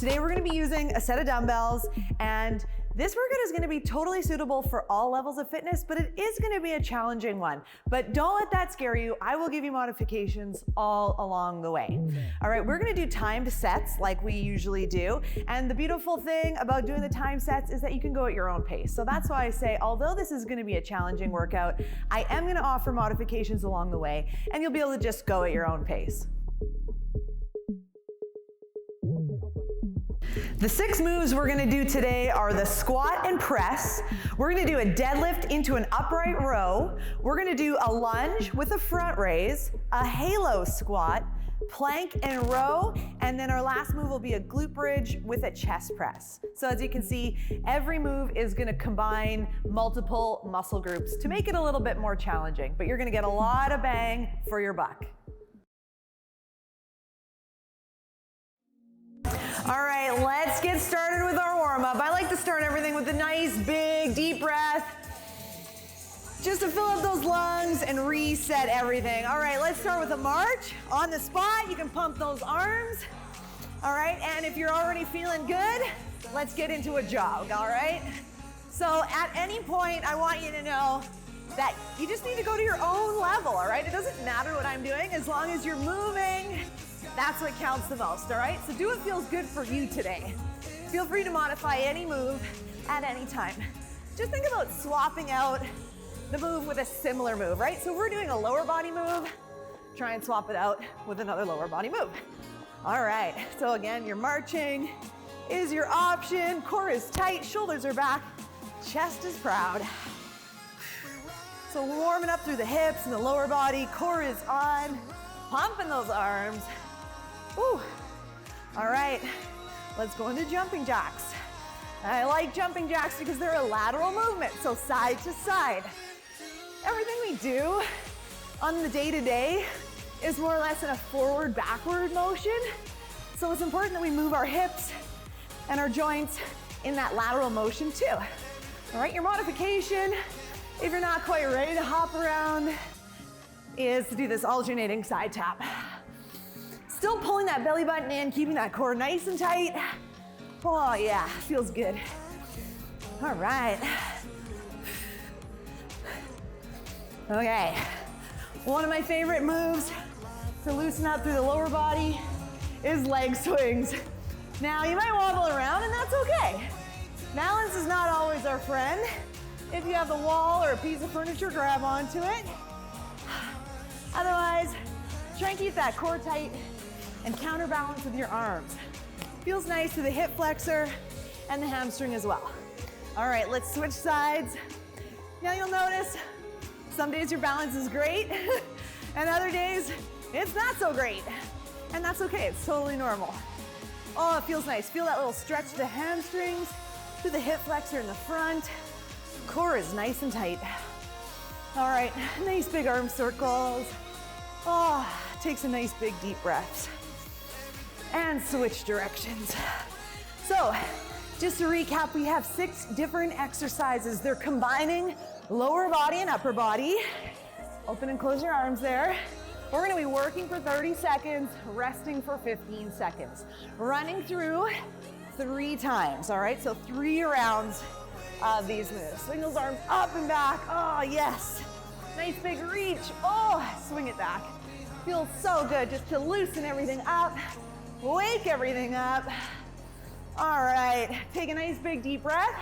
Today we're gonna be using a set of dumbbells, and this workout is gonna be totally suitable for all levels of fitness, but it is gonna be a challenging one. But don't let that scare you. I will give you modifications all along the way. All right, we're gonna do timed sets like we usually do. And the beautiful thing about doing the timed sets is that you can go at your own pace. So that's why I say, although this is gonna be a challenging workout, I am gonna offer modifications along the way, and you'll be able to just go at your own pace. The 6 moves we're gonna do today are the squat and press. We're gonna do a deadlift into an upright row. We're gonna do a lunge with a front raise, a halo squat, plank and row, and then our last move will be a glute bridge with a chest press. So as you can see, every move is gonna combine multiple muscle groups to make it a little bit more challenging, but you're gonna get a lot of bang for your buck. All right, let's get started with our warm-up. I like to start everything with a nice, big, deep breath, just to fill up those lungs and reset everything. All right, let's start with a march. On the spot, you can pump those arms. All right, and if you're already feeling good, let's get into a jog, all right? So at any point, I want you to know that you just need to go to your own level, all right? It doesn't matter what I'm doing, as long as you're moving. That's what counts the most, all right? So do what feels good for you today. Feel free to modify any move at any time. Just think about swapping out the move with a similar move, right? So we're doing a lower body move, try and swap it out with another lower body move. All right, so again, you're marching is your option. Core is tight, shoulders are back, chest is proud. So warming up through the hips and the lower body, core is on, pumping those arms. Woo. All right, let's go into jumping jacks. I like jumping jacks because they're a lateral movement, so side to side. Everything we do on the day-to-day is more or less in a forward-backward motion. So it's important that we move our hips and our joints in that lateral motion too. All right, your modification, if you're not quite ready to hop around, is to do this alternating side tap. Still pulling that belly button in, keeping that core nice and tight. Oh yeah, feels good. All right. Okay, one of my favorite moves to loosen up through the lower body is leg swings. Now you might wobble around and that's okay. Balance is not always our friend. If you have a wall or a piece of furniture, grab onto it. Otherwise, try and keep that core tight and counterbalance with your arms. Feels nice to the hip flexor and the hamstring as well. All right, let's switch sides. Now you'll notice some days your balance is great and other days it's not so great. And that's okay, it's totally normal. Oh, it feels nice. Feel that little stretch to the hamstrings, to the hip flexor in the front. Core is nice and tight. All right, nice big arm circles. Oh, take some nice big deep breaths. And switch directions. So, just to recap, we have 6 different exercises. They're combining lower body and upper body. Open and close your arms there. We're gonna be working for 30 seconds, resting for 15 seconds. Running through 3 times, all right? So 3 rounds of these moves. Swing those arms up and back. Oh, yes. Nice big reach. Oh, swing it back. Feels so good just to loosen everything up, wake everything up. All right, take a nice big deep breath.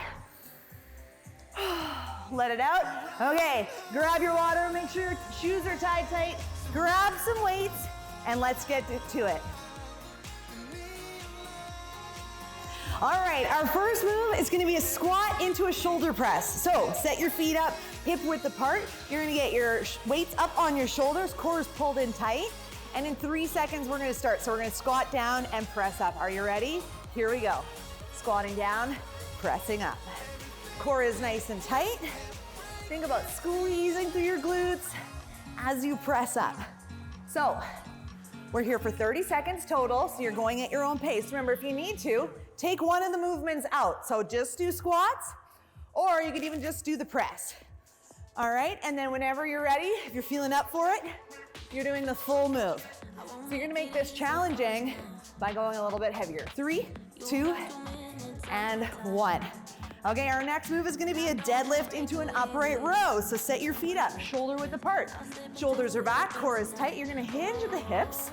Let it out. Okay, grab your water, make sure your shoes are tied tight. Grab some weights and let's get to it. All right, our first move is gonna be a squat into a shoulder press. So set your feet up, hip width apart. You're gonna get your weights up on your shoulders, core is pulled in tight. And in 3 seconds, we're gonna start. So we're gonna squat down and press up. Are you ready? Here we go. Squatting down, pressing up. Core is nice and tight. Think about squeezing through your glutes as you press up. So we're here for 30 seconds total, so you're going at your own pace. Remember, if you need to, take one of the movements out. So just do squats, or you could even just do the press. All right, and then whenever you're ready, if you're feeling up for it, you're doing the full move. So you're gonna make this challenging by going a little bit heavier. 3, 2, and 1. Okay, our next move is gonna be a deadlift into an upright row. So set your feet up, shoulder width apart. Shoulders are back, core is tight. You're gonna hinge at the hips,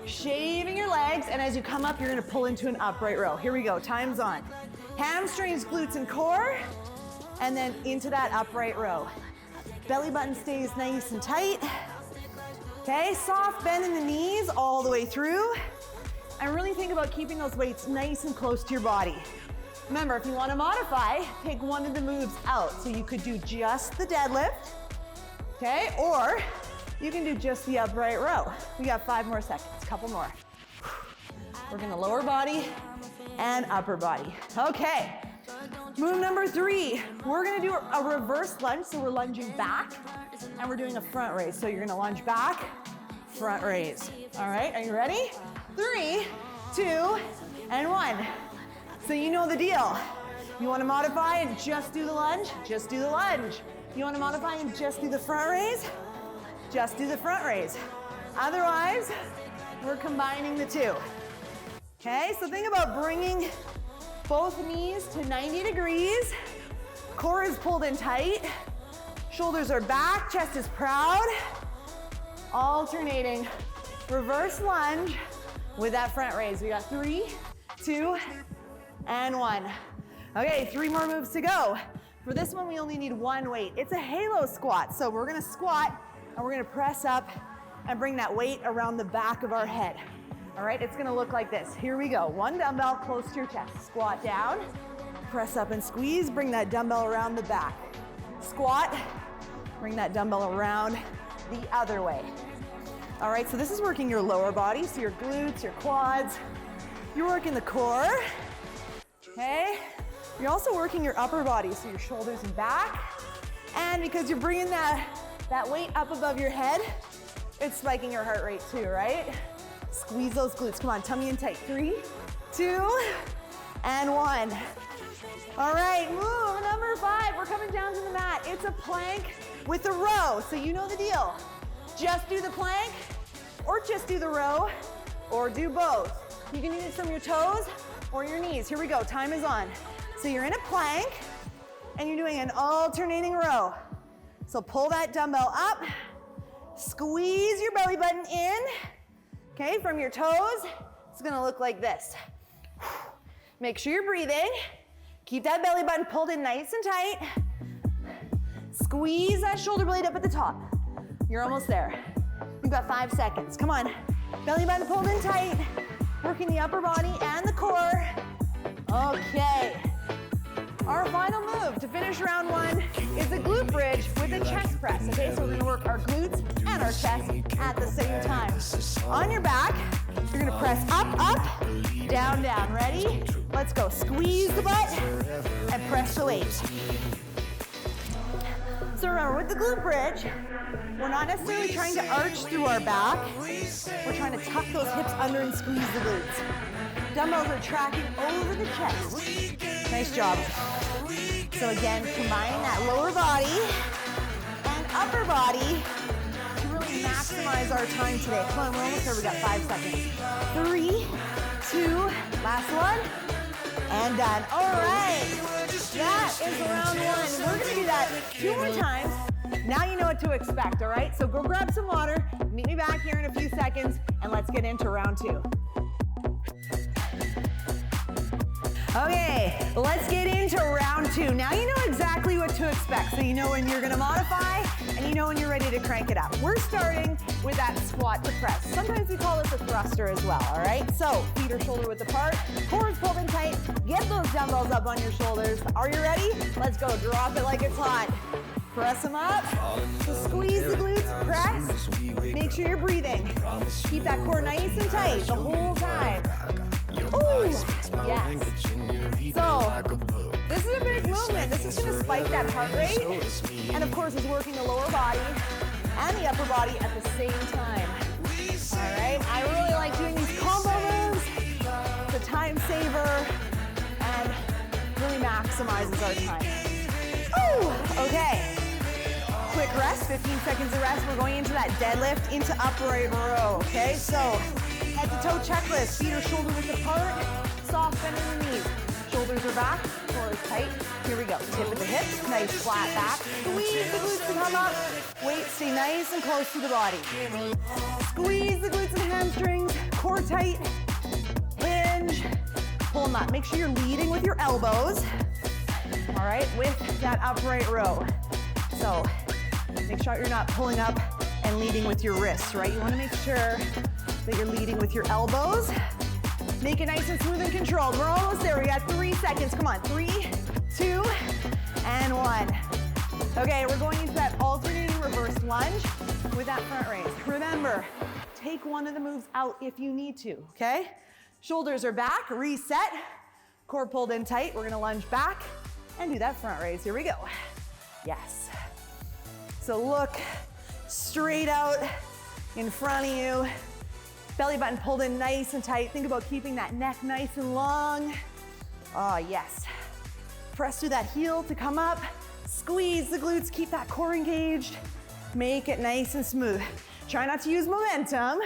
shaving your legs, and as you come up, you're gonna pull into an upright row. Here we go, time's on. Hamstrings, glutes, and core, and then into that upright row. Belly button stays nice and tight. Okay, soft bend in the knees all the way through. And really think about keeping those weights nice and close to your body. Remember, if you want to modify, take one of the moves out. So you could do just the deadlift, okay? Or you can do just the upright row. We got 5 more seconds, a couple more. We're gonna lower body and upper body. Okay, move number 3. We're gonna do a reverse lunge, so we're lunging back, and we're doing a front raise. So you're gonna lunge back, front raise. All right, are you ready? 3, 2, and 1. So you know the deal. You wanna modify and just do the lunge? Just do the lunge. You wanna modify and just do the front raise? Just do the front raise. Otherwise, we're combining the two. Okay, so think about bringing both knees to 90 degrees. Core is pulled in tight. Shoulders are back, chest is proud. Alternating reverse lunge with that front raise. We got 3, 2, and 1. Okay, 3 more moves to go. For this one, we only need 1 weight. It's a halo squat. So we're gonna squat and we're gonna press up and bring that weight around the back of our head. All right, it's gonna look like this. Here we go. 1 dumbbell close to your chest. Squat down, press up and squeeze, bring that dumbbell around the back. Squat, bring that dumbbell around the other way. All right, so this is working your lower body, so your glutes, your quads. You're working the core. Okay, you're also working your upper body, so your shoulders and back. And because you're bringing that weight up above your head, it's spiking your heart rate too, right? Squeeze those glutes. Come on, tummy in tight. 3, 2, and 1. All right, move number 5. We're coming down to the mat. It's a plank with a row, so you know the deal. Just do the plank, or just do the row, or do both. You can use it from your toes or your knees. Here we go, time is on. So you're in a plank, and you're doing an alternating row. So pull that dumbbell up, squeeze your belly button in, okay, from your toes. It's gonna look like this. Make sure you're breathing. Keep that belly button pulled in nice and tight. Squeeze that shoulder blade up at the top. You're almost there. You've got 5 seconds, come on. Belly button pulled in tight. Working the upper body and the core. Okay. Our final move to finish round 1 is a glute bridge with a chest press. Okay, so we're gonna work our glutes and our chest at the same time. On your back, you're gonna press up, up, down, down. Ready? Let's go. Squeeze the butt and press the weight. So remember, with the glute bridge, we're not necessarily trying to arch through our back. We're trying to tuck those hips under and squeeze the glutes. Dumbbells are tracking over the chest. Nice job. So again, combining that lower body and upper body to really maximize our time today. Come on, we're almost there. We got 5 seconds. 3, 2, last one, and done. All right, that is round 1. We're gonna do that 2 more times. Now you know what to expect, all right? So go grab some water, meet me back here in a few seconds, and let's get into round 2. Okay, let's get into round 2. Now you know exactly what to expect. So you know when you're gonna modify, and you know when you're ready to crank it up. We're starting with that squat to press. Sometimes we call this a thruster as well, all right? So feet are shoulder width apart, core is pulled in tight. Get those dumbbells up on your shoulders. Are you ready? Let's go, drop it like it's hot. Press them up, so squeeze the glutes, press. Make sure you're breathing. Keep that core nice and tight the whole time. Ooh, yes. So, this is a big movement. This is gonna spike that heart rate. And of course, it's working the lower body and the upper body at the same time. All right, I really like doing these combo moves. It's a time saver and really maximizes our time. Ooh, okay. Quick rest, 15 seconds of rest. We're going into that deadlift into upright row, okay? So head to toe checklist. Feet are shoulder width apart. Soft bend in the knees. Shoulders are back, core is tight. Here we go. Tip of the hips, nice flat back. Squeeze the glutes to come up. Weight stay nice and close to the body. Squeeze the glutes and hamstrings, core tight. Hinge, pull them up. Make sure you're leading with your elbows. All right, with that upright row. So make sure you're not pulling up and leading with your wrists, right? You want to make sure that you're leading with your elbows. Make it nice and smooth and controlled. We're almost there. We got 3 seconds. Come on. 3, 2, and 1. Okay, we're going into that alternating reverse lunge with that front raise. Remember, take one of the moves out if you need to, okay? Shoulders are back, reset. Core pulled in tight. We're gonna lunge back and do that front raise. Here we go. Yes. So look straight out in front of you. Belly button pulled in nice and tight. Think about keeping that neck nice and long. Oh, yes. Press through that heel to come up. Squeeze the glutes, keep that core engaged. Make it nice and smooth. Try not to use momentum.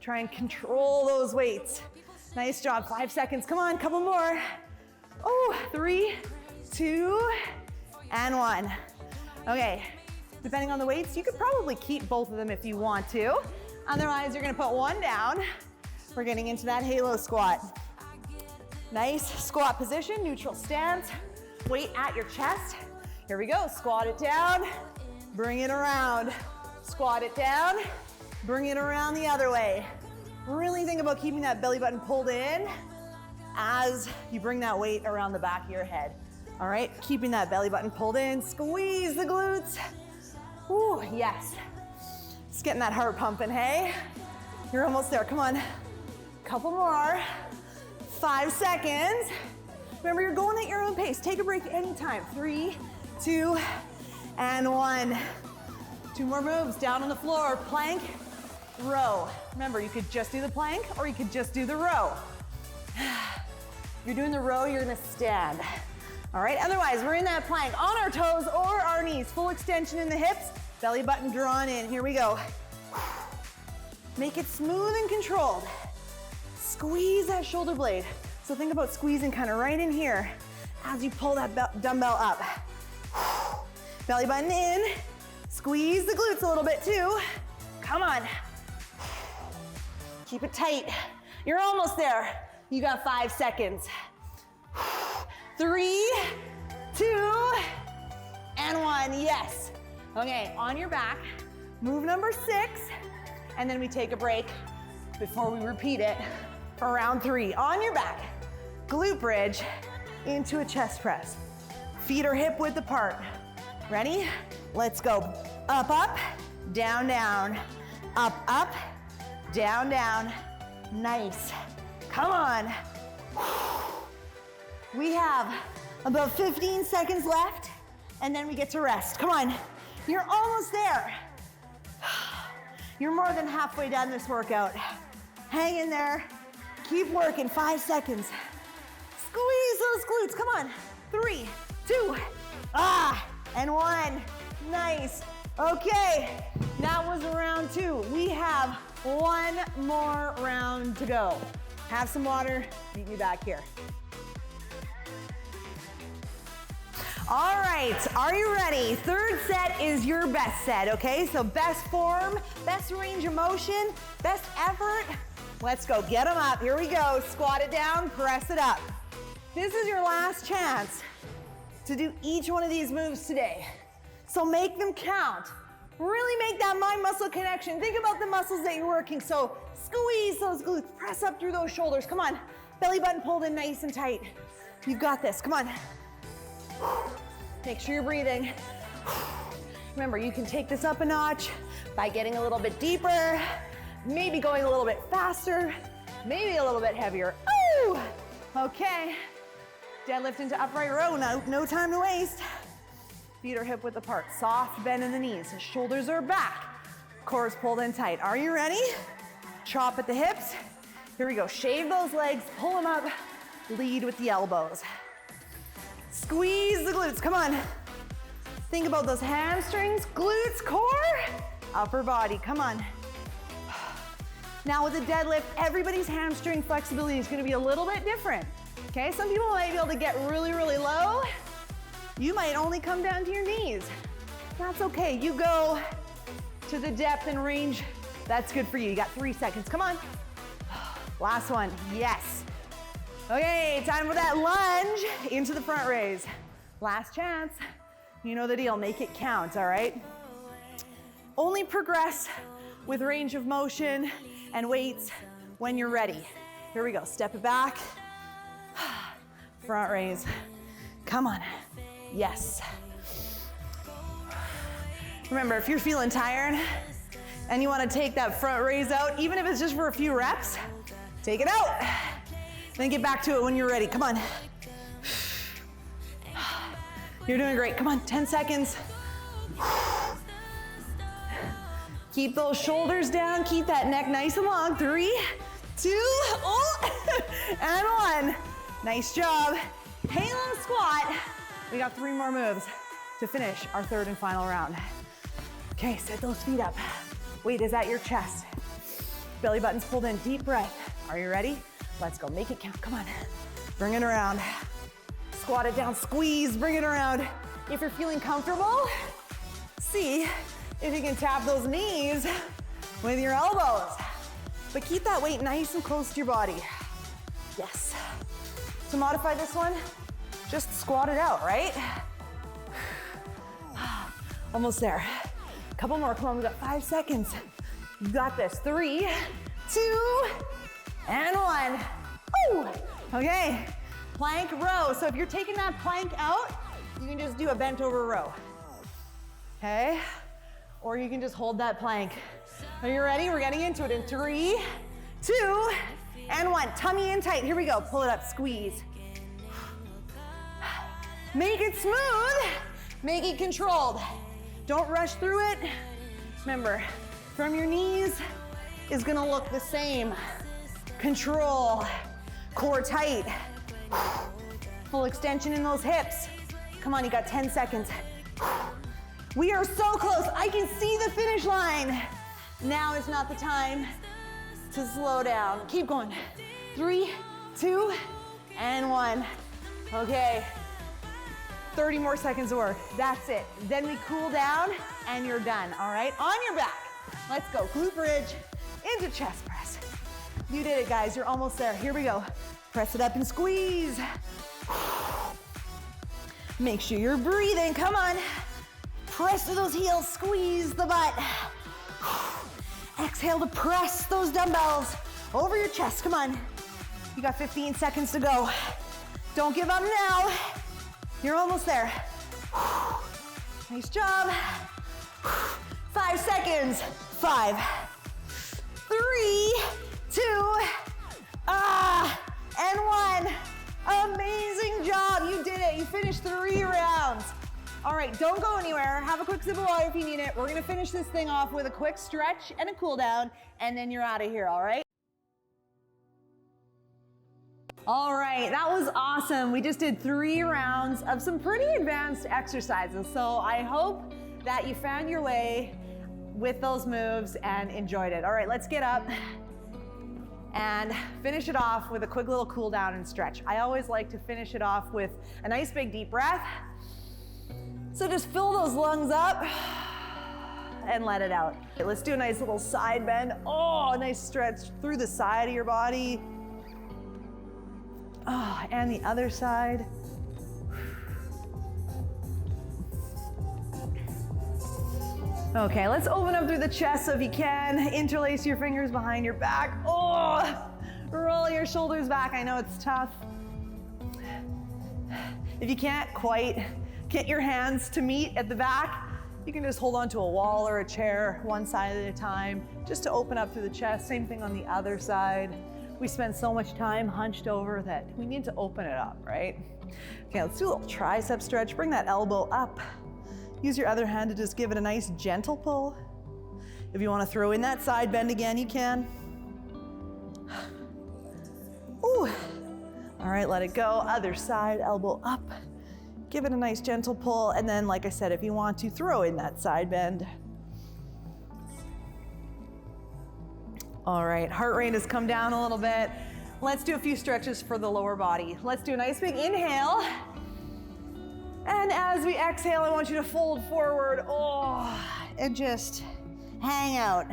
Try and control those weights. Nice job, 5 seconds. Come on, couple more. Oh, 3, 2, and 1. Okay, depending on the weights, you could probably keep both of them if you want to. Otherwise, you're gonna put one down. We're getting into that halo squat. Nice squat position, neutral stance. Weight at your chest. Here we go, squat it down, bring it around. Squat it down, bring it around the other way. Really think about keeping that belly button pulled in as you bring that weight around the back of your head. All right, keeping that belly button pulled in, squeeze the glutes. Ooh, yes. Just getting that heart pumping, hey? You're almost there, come on. Couple more, 5 seconds. Remember, you're going at your own pace. Take a break anytime. 3, 2, and 1. 2 more moves, down on the floor, plank, row. Remember, you could just do the plank or you could just do the row. If you're doing the row, you're gonna stand. All right, otherwise, we're in that plank on our toes or our knees. Full extension in the hips, belly button drawn in. Here we go. Make it smooth and controlled. Squeeze that shoulder blade. So think about squeezing kind of right in here as you pull that dumbbell up. Belly button in. Squeeze the glutes a little bit too. Come on. Keep it tight. You're almost there. You got 5 seconds. 3, 2, and 1. Yes. Okay, on your back. Move number 6, and then we take a break before we repeat it for round 3. On your back, glute bridge into a chest press. Feet are hip width apart. Ready? Let's go. Up, up, down, down. Up, up, down, down. Nice. Come on. We have about 15 seconds left, and then we get to rest. Come on. You're almost there. You're more than halfway done this workout. Hang in there. Keep working. 5 seconds. Squeeze those glutes. Come on. 3, 2, and 1. Nice. Okay, that was round 2. We have 1 more round to go. Have some water, meet me back here. All right, are you ready? 3rd set is your best set, okay? So best form, best range of motion, best effort. Let's go, get them up. Here we go, squat it down, press it up. This is your last chance to do each one of these moves today. So make them count. Really make that mind-muscle connection. Think about the muscles that you're working. So squeeze those glutes, press up through those shoulders. Come on, belly button pulled in nice and tight. You've got this, come on. Make sure you're breathing. Remember, you can take this up a notch by getting a little bit deeper, maybe going a little bit faster, maybe a little bit heavier. Ooh! Okay, deadlift into upright row, no time to waste. Feet are hip width apart, soft bend in the knees, shoulders are back, core is pulled in tight. Are you ready? Chop at the hips. Here we go, shave those legs, pull them up, lead with the elbows. Squeeze the glutes, come on. Think about those hamstrings, glutes, core, upper body, come on. Now with the deadlift, everybody's hamstring flexibility is gonna be a little bit different. Okay, some people might be able to get really, really low. You might only come down to your knees. That's okay, you go to the depth and range. That's good for you. You got 3 seconds, come on. Last one, yes. Okay, time for that lunge into the front raise. Last chance. You know the deal, make it count, all right? Only progress with range of motion and weights when you're ready. Here we go, step it back. Front raise, come on, yes. Remember, if you're feeling tired and you wanna take that front raise out, even if it's just for a few reps, take it out. Then get back to it when you're ready, come on. You're doing great, come on, 10 seconds. Keep those shoulders down, keep that neck nice and long. 3, 2, and 1. Nice job. Halo squat. We got 3 more moves to finish our 3rd and final round. Okay, set those feet up. Weight is at your chest. Belly button's pulled in, deep breath. Are you ready? Let's go, make it count, come on. Bring it around. Squat it down, squeeze, bring it around. If you're feeling comfortable, see if you can tap those knees with your elbows. But keep that weight nice and close to your body. Yes. To modify this one, just squat it out, right? Almost there. Couple more, come on, we got 5 seconds. You got this, 3, 2, and 1. Ooh. Okay, plank row. So if you're taking that plank out, you can just do a bent over row. Okay, or you can just hold that plank. Are you ready? We're getting into it in 3, 2, and 1. Tummy in tight, here we go. Pull it up, squeeze. Make it smooth, make it controlled. Don't rush through it. Remember, from your knees is gonna look the same. Control, core tight. Full extension in those hips. Come on, you got 10 seconds. We are so close, I can see the finish line. Now is not the time to slow down. Keep going. 3, 2, and 1. Okay. 30 more seconds of work. That's it. Then we cool down and you're done, all right? On your back. Let's go. Glute bridge into chest press. You did it, guys. You're almost there. Here we go. Press it up and squeeze. Make sure you're breathing. Come on. Press to those heels. Squeeze the butt. Exhale to press those dumbbells over your chest. Come on. You got 15 seconds to go. Don't give up now. You're almost there. Nice job. 5 seconds. 5, 3, 2, and 1. Amazing job. You did it. You finished 3 rounds. All right, don't go anywhere. Have a quick sip of water if you need it. We're gonna finish this thing off with a quick stretch and a cool down, and then you're out of here, all right? All right, that was awesome. We just did 3 rounds of some pretty advanced exercises. So I hope that you found your way with those moves and enjoyed it. All right, let's get up and finish it off with a quick little cool down and stretch. I always like to finish it off with a nice big deep breath. So just fill those lungs up and let it out. Okay, let's do a nice little side bend. Oh, a nice stretch through the side of your body. Oh, and the other side. Okay, let's open up through the chest so if you can. Interlace your fingers behind your back. Oh, roll your shoulders back. I know it's tough. If you can't quite get your hands to meet at the back, you can just hold onto a wall or a chair, one side at a time, just to open up through the chest. Same thing on the other side. We spend so much time hunched over that we need to open it up, right? Okay, let's do a little tricep stretch. Bring that elbow up. Use your other hand to just give it a nice gentle pull. If you want to throw in that side bend again, you can. Ooh. All right, let it go. Other side, elbow up. Give it a nice gentle pull. And then, like I said, if you want to throw in that side bend. All right, heart rate has come down a little bit. Let's do a few stretches for the lower body. Let's do a nice big inhale. And as we exhale, I want you to fold forward, and just hang out.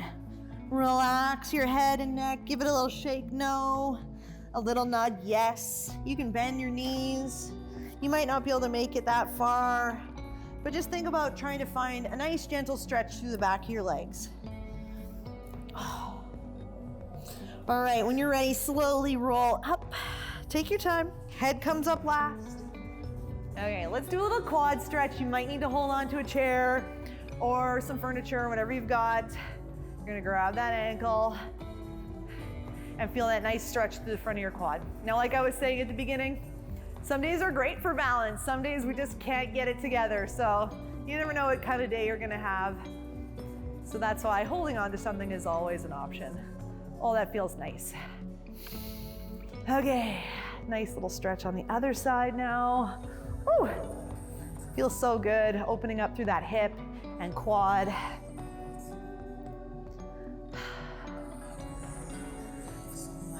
Relax your head and neck, give it a little shake, no. A little nod, yes. You can bend your knees. You might not be able to make it that far, but just think about trying to find a nice gentle stretch through the back of your legs. All right, when you're ready, slowly roll up. Take your time. Head comes up last. Okay, let's do a little quad stretch. You might need to hold on to a chair or some furniture, whatever you've got. You're gonna grab that ankle and feel that nice stretch through the front of your quad. Now, like I was saying at the beginning, some days are great for balance. Some days we just can't get it together. So you never know what kind of day you're gonna have. So that's why holding on to something is always an option. Oh, that feels nice. Okay, nice little stretch on the other side now. Woo! Feels so good, opening up through that hip and quad.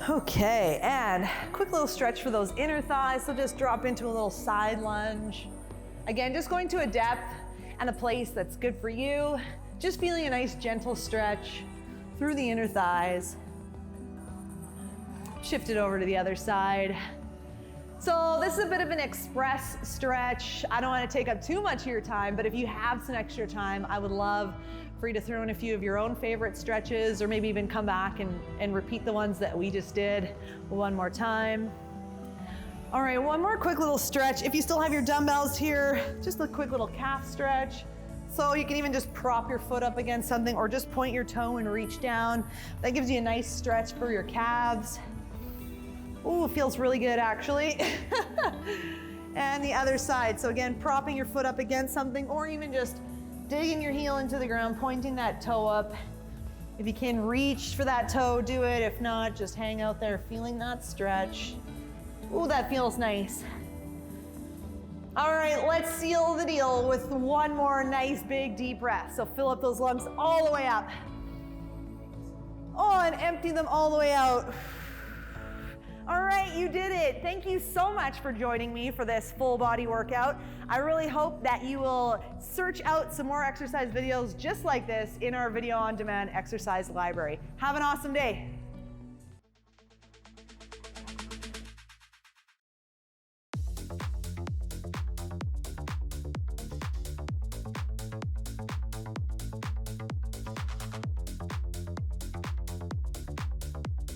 Okay, and quick little stretch for those inner thighs. So just drop into a little side lunge. Again, just going to a depth and a place that's good for you. Just feeling a nice gentle stretch through the inner thighs. Shift it over to the other side. So this is a bit of an express stretch. I don't want to take up too much of your time, but if you have some extra time, I would love for you to throw in a few of your own favorite stretches, or maybe even come back and repeat the ones that we just did one more time. All right, one more quick little stretch. If you still have your dumbbells here, just a quick little calf stretch. So you can even just prop your foot up against something or just point your toe and reach down. That gives you a nice stretch for your calves. Ooh, feels really good actually. And the other side. So again, propping your foot up against something or even just digging your heel into the ground, pointing that toe up. If you can reach for that toe, do it. If not, just hang out there, feeling that stretch. Ooh, that feels nice. All right, let's seal the deal with one more nice big deep breath. So fill up those lungs all the way up. Oh, and empty them all the way out. All right, you did it. Thank you so much for joining me for this full body workout. I really hope that you will search out some more exercise videos just like this in our video on demand exercise library. Have an awesome day.